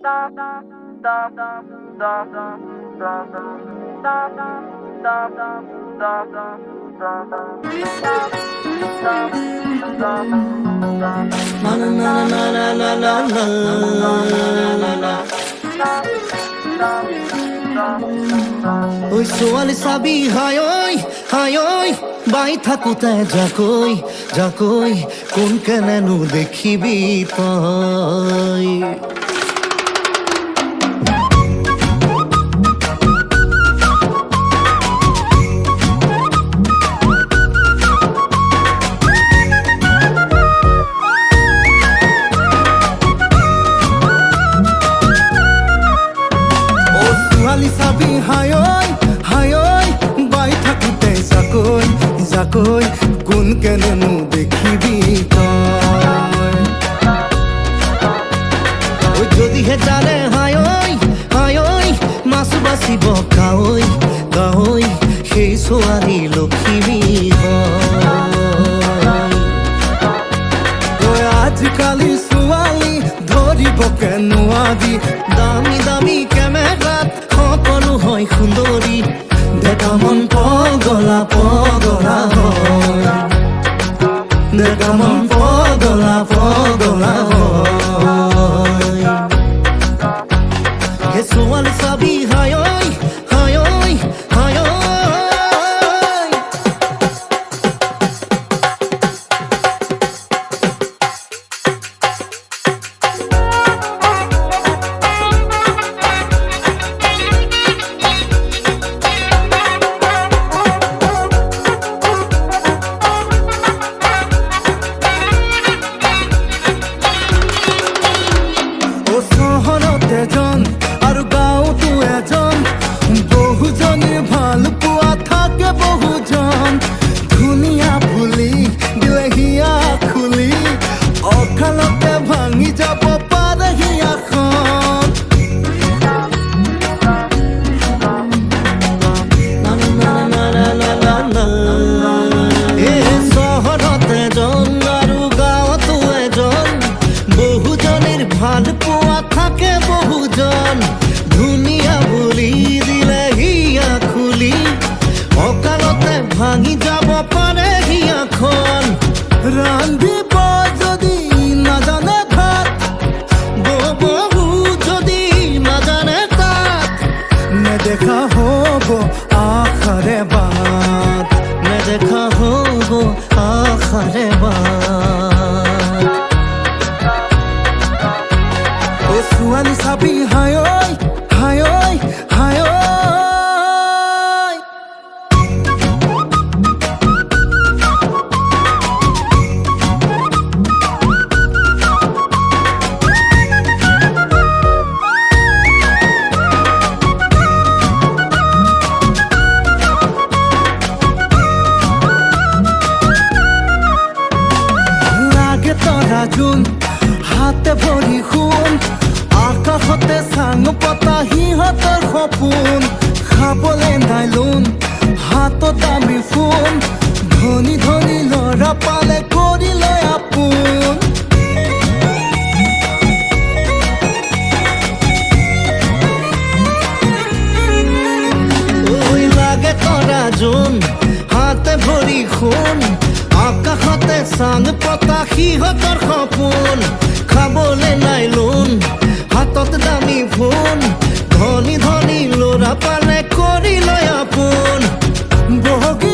Oi, ছোৱালী চাবি হাই ঐ বাই থাকোতে যাকৈ কোন কেনেনো দেখিবি তই চাবি হাই ঐ বাই থাকোতে যাকৈ কোন কেনেনো দেখিবি তই যদিহে জানে হাই ঐ মাছ বাচিব গাৱৈ সেই ছোৱালী লখিমী হয় আজিকালি ছোৱালী ধৰিব নোৱাৰি দামী দামী কেমেৰাত সকলো হয় সুন্দৰী দেখা মন পগলা হয় দেখা মন পগলা হয় হে ছোৱালী চাবি হাই ঐ এজন আৰু গাঁৱতো এজন বহুজনীৰ ভাল পোৱা থাকে বহুজন ধুনীয়া বুলি দিলে হিয়া খুলি অকালতে ভাঙি যাব পাৰে হিয়াখন চহৰত এজন আৰু গাঁৱতো এজন বহুজনীৰ ভাল পোৱা থাকে বহুজন ধুনীয়া বুলি দিলে হিয়া খুলি অকালতে ভাঙি যাব পাৰে হিয়াখন ৰান্ধিব যদি নাজানে ভাত ববহু যদি নাজানে তাত নেদেখা হ'ব আশাৰে বাট নেদেখা হ'ব আশাৰে বাট ছোৱালী চাবি হাই ঐ লাগে তৰা জোন হাতে ভৰি সোণ আকাশতে চাং পতা সিহঁতৰ সপোন খাবলে নাই লোন হাতত দামী ফোন ধনী ধনী ল'ৰা পালে কৰি লয় আপোন ঐ লাগে তৰা জোন হাতে ভৰি সোণ আকাশতে চাং পতা সিহঁতৰ সপোন খাবলে নাই লোন হাতত দামী ফোন ধনী ধনী ল'ৰা পালে কৰি লয় আপোন বহগে